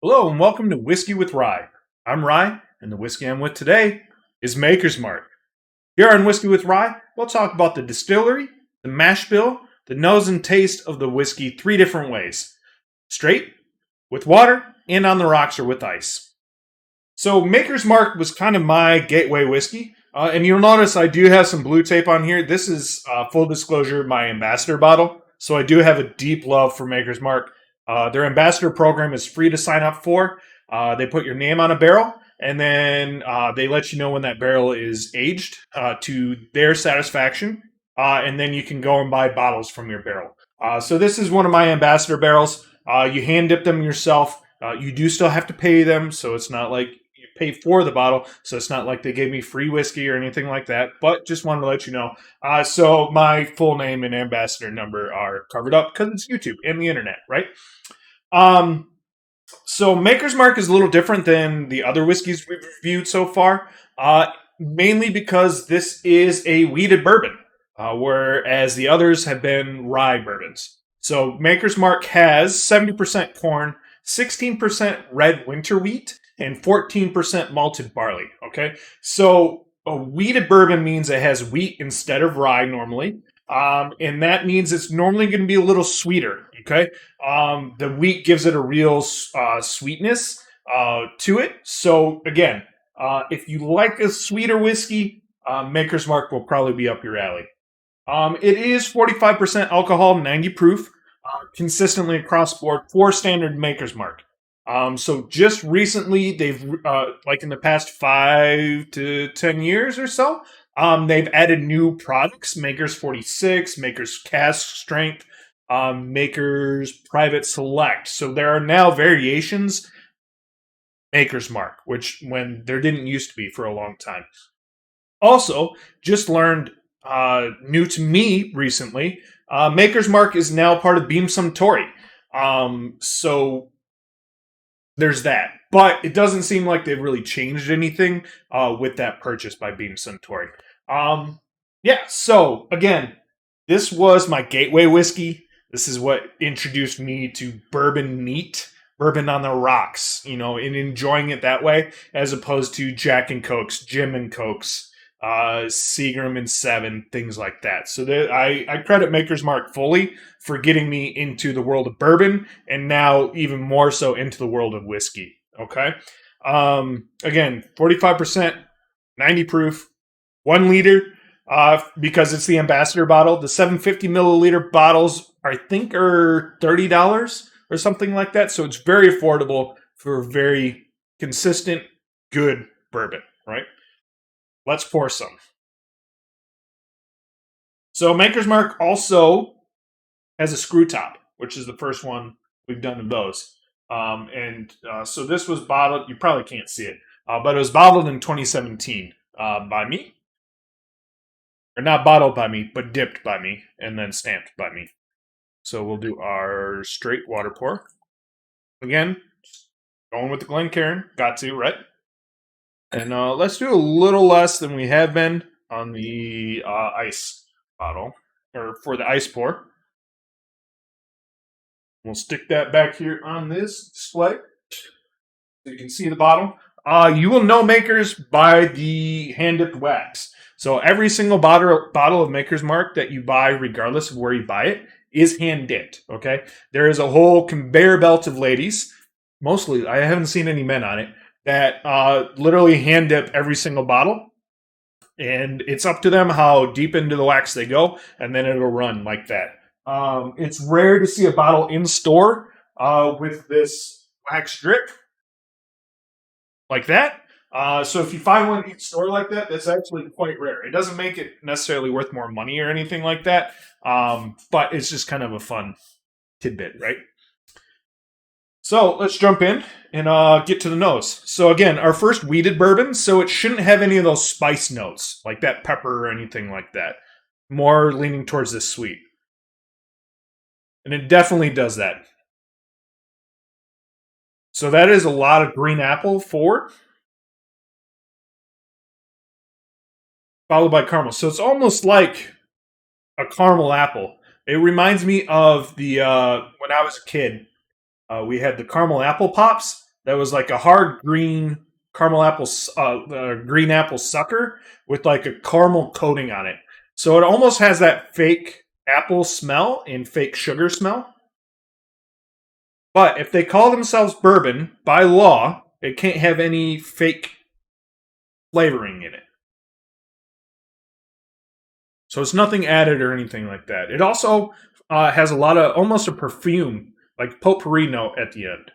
Hello and welcome to Whiskey with Rye. I'm Rye, and the whiskey I'm with today is Maker's Mark. Here on Whiskey with Rye, we'll talk about the distillery, the mash bill, the nose and taste of the whiskey three different ways: straight, with water, and on the rocks or with ice. So, Maker's Mark was kind of my gateway whiskey. And you'll notice I do have some blue tape on here. This is, full disclosure, my ambassador bottle. So, I do have a deep love for Maker's Mark. Their ambassador program is free to sign up for. They put your name on a barrel, and then they let you know when that barrel is aged to their satisfaction. And then you can go and buy bottles from your barrel. So, this is one of my ambassador barrels. You hand dip them yourself. You do still have to pay them, so it's not like you pay for the bottle, so it's not like they gave me free whiskey or anything like that. But just wanted to let you know. So my full name and ambassador number are covered up because it's YouTube and the internet, right? Um, so Maker's Mark is a little different than the other whiskeys we've reviewed so far, mainly because this is a wheated bourbon, whereas the others have been rye bourbons. So Maker's Mark has 70% corn, 16% red winter wheat, and 14% malted barley. Okay, so a wheated bourbon means it has wheat instead of rye normally, and that means it's normally going to be a little sweeter. Okay, the wheat gives it a real sweetness to it. So again, if you like a sweeter whiskey, Maker's Mark will probably be up your alley. It is 45% alcohol, 90 proof, consistently across board for standard Maker's Mark. So just recently, they've like in the past 5 to 10 years or so, they've added new products: Maker's 46, Maker's Cask Strength, Maker's Private Select. So there are now variations Maker's Mark, which when there didn't used to be for a long time. Also, just learned new to me recently, Maker's Mark is now part of Beam Suntory. So there's that. But it doesn't seem like they've really changed anything with that purchase by Beam Suntory. Yeah, so again, this was my gateway whiskey. This is what introduced me to bourbon neat, bourbon on the rocks, and enjoying it that way, as opposed to Jack and Cokes, Jim and Cokes, Seagram and Seven, things like that. So I credit Maker's Mark fully for getting me into the world of bourbon, and now even more so into the world of whiskey. Okay, again, 45%, 90 proof, 1 liter. Because it's the ambassador bottle. The 750 milliliter bottles, I think, are $30 or something like that. So it's very affordable for very consistent, good bourbon, right? Let's pour some. So Maker's Mark also has a screw top, which is the first one we've done of those. So this was bottled. You probably can't see it, but it was bottled in 2017 by me. Or not bottled by me, but dipped by me, and then stamped by me. So we'll do our straight water pour. Again, going with the Glencairn. Got to, right? And let's do a little less than we have been on the ice bottle, or for the ice pour. We'll stick that back here on this display so you can see the bottle. You will know Makers by the hand-dipped wax. So every single bottle of Maker's Mark that you buy, regardless of where you buy it, is hand-dipped, okay? There is a whole conveyor belt of ladies, mostly, I haven't seen any men on it, that literally hand-dip every single bottle. And it's up to them how deep into the wax they go, and then it'll run like that. It's rare to see a bottle in store with this wax strip like that. So if you find one in each store like that, that's actually quite rare. It doesn't make it necessarily worth more money or anything like that, but it's just kind of a fun tidbit, right? So let's jump in and get to the nose. So again, our first wheated bourbon, so it shouldn't have any of those spice notes, like that pepper or anything like that. More leaning towards this sweet. And it definitely does that. So that is a lot of green apple forward, followed by caramel. So it's almost like a caramel apple. It reminds me of the when I was a kid, we had the caramel apple pops, that was like a hard green caramel apple, green apple sucker with like a caramel coating on it. So it almost has that fake apple smell and fake sugar smell. But if they call themselves bourbon, by law, it can't have any fake flavoring in it. So it's nothing added or anything like that. It also has a lot of almost a perfume, like potpourri note at the end.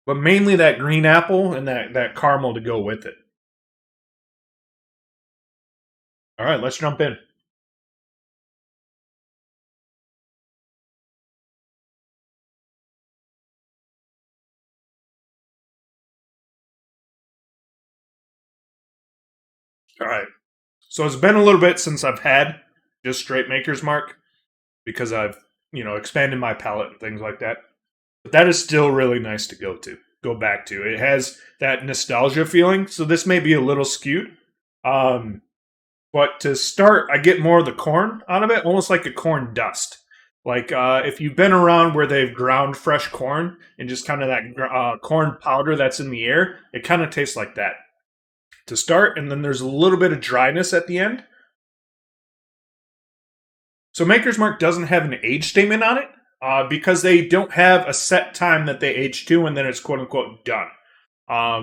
But mainly that green apple and that caramel to go with it. All right, let's jump in. All right. So it's been a little bit since I've had just straight Maker's Mark because I've, expanded my palate and things like that. But that is still really nice to go back to. It has that nostalgia feeling, so this may be a little skewed. Um, but to start, I get more of the corn out of it, almost like a corn dust. Like if you've been around where they've ground fresh corn and just kind of that corn powder that's in the air, it kind of tastes like that to start, and then there's a little bit of dryness at the end. So Maker's Mark doesn't have an age statement on it because they don't have a set time that they age to, and then it's quote unquote done.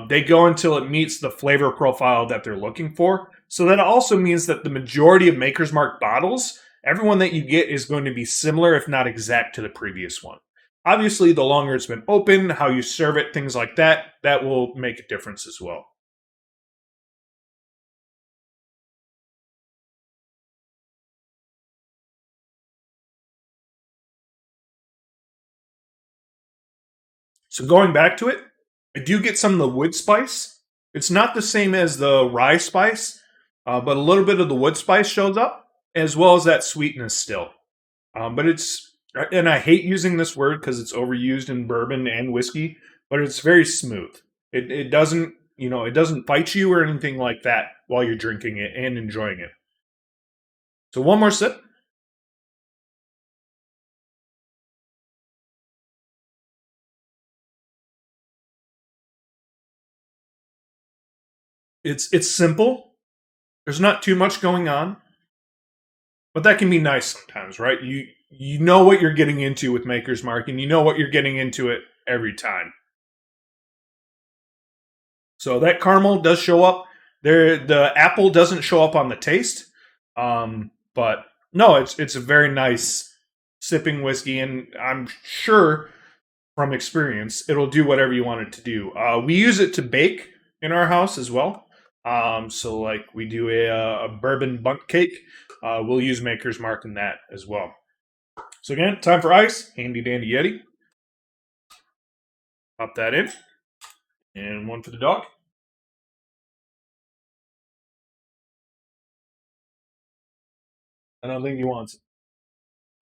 They go until it meets the flavor profile that they're looking for. So that also means that the majority of Maker's Mark bottles, everyone that you get is going to be similar, if not exact, to the previous one. Obviously, the longer it's been open, how you serve it, things like that, that will make a difference as well. So going back to it, I do get some of the wood spice. It's not the same as the rye spice, but a little bit of the wood spice shows up, as well as that sweetness still. But it's, and I hate using this word because it's overused in bourbon and whiskey, but it's very smooth. It doesn't, it doesn't bite you or anything like that while you're drinking it and enjoying it. So one more sip. It's simple. There's not too much going on, but that can be nice sometimes, right? You know what you're getting into with Maker's Mark, and you know what you're getting into it every time. So that caramel does show up. There, the apple doesn't show up on the taste, but no, it's a very nice sipping whiskey, and I'm sure from experience it'll do whatever you want it to do. We use it to bake in our house as well. So like we do a bourbon bundt cake. We'll use Maker's Mark in that as well. So again, time for ice. Handy dandy Yeti. Pop that in. And one for the dog. I don't think he wants it.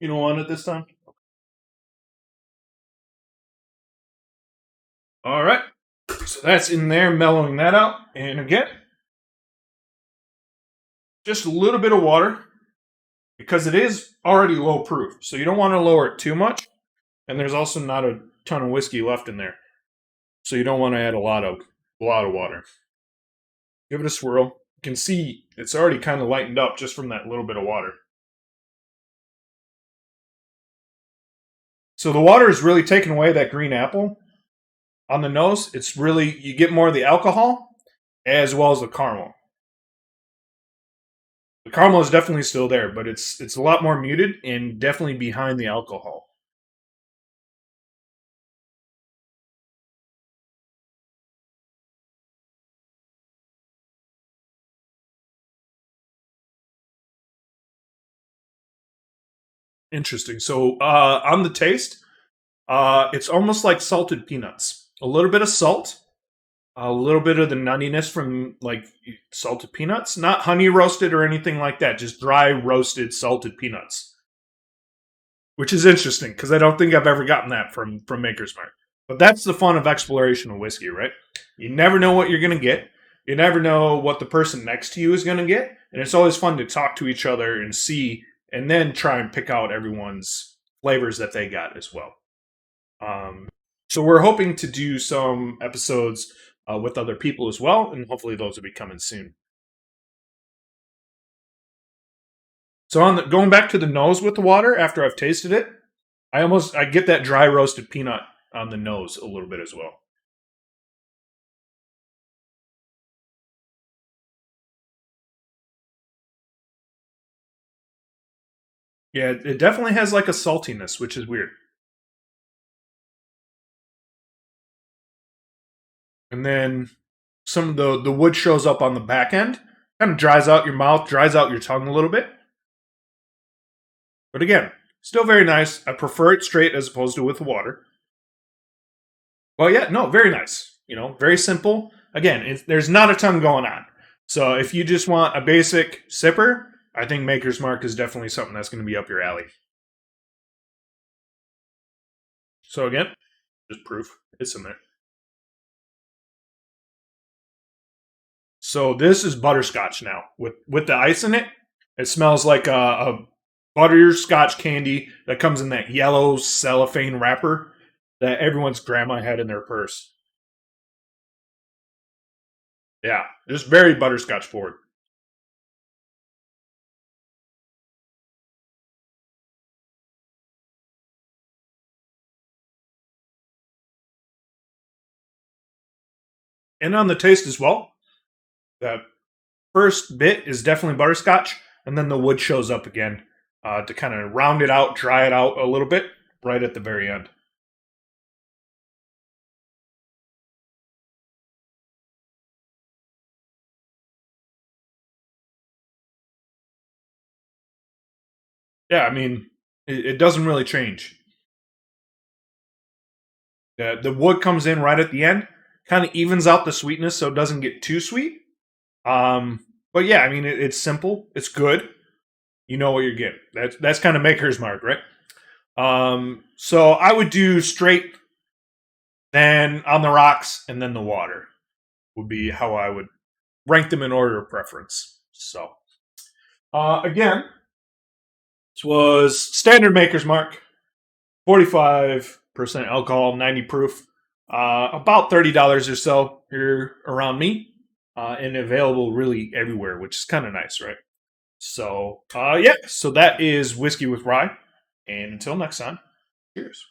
You don't want it this time? All right. So that's in there, mellowing that out. And again, just a little bit of water because it is already low proof. So you don't want to lower it too much. And there's also not a ton of whiskey left in there. So you don't want to add a lot of water. Give it a swirl. You can see it's already kind of lightened up just from that little bit of water. So the water is really taking away that green apple on the nose. It's really, you get more of the alcohol as well as the caramel. The caramel is definitely still there, but it's a lot more muted and definitely behind the alcohol. Interesting. So on the taste, it's almost like salted peanuts. A little bit of salt, a little bit of the nuttiness from like salted peanuts, not honey roasted or anything like that, just dry roasted salted peanuts, which is interesting because I don't think I've ever gotten that from Maker's Mark. But that's the fun of exploration of whiskey, right? You never know what you're going to get. You never know what the person next to you is going to get, and it's always fun to talk to each other and see, and then try and pick out everyone's flavors that they got as well. Um, So we're hoping to do some episodes with other people as well, and hopefully those will be coming soon. So going back to the nose with the water after I've tasted it, I get that dry roasted peanut on the nose a little bit as well. Yeah, it definitely has like a saltiness, which is weird. And then some of the wood shows up on the back end, kind of dries out your mouth, dries out your tongue a little bit. But again, still very nice. I prefer it straight as opposed to with water. Well, yeah, no, very nice. Very simple. Again, there's not a ton going on. So if you just want a basic sipper, I think Maker's Mark is definitely something that's going to be up your alley. So again, just proof. It's in there. So this is butterscotch now with the ice in it. It smells like a butterscotch candy that comes in that yellow cellophane wrapper that everyone's grandma had in their purse. Yeah, just very butterscotch forward. And on the taste as well, the first bit is definitely butterscotch, and then the wood shows up again to kind of round it out, dry it out a little bit right at the very end. Yeah, I mean, it doesn't really change. The wood comes in right at the end, kind of evens out the sweetness so it doesn't get too sweet. But yeah, I mean, it's simple, it's good. You know what you're getting. That's kind of Maker's Mark, right? So I would do straight, then on the rocks, and then the water would be how I would rank them in order of preference. So again, this was standard Maker's Mark, 45% alcohol, 90 proof, about $30 or so here around me, and available really everywhere, which is kind of nice, right? So yeah, so that is Whiskey with Rye, and until next time, cheers.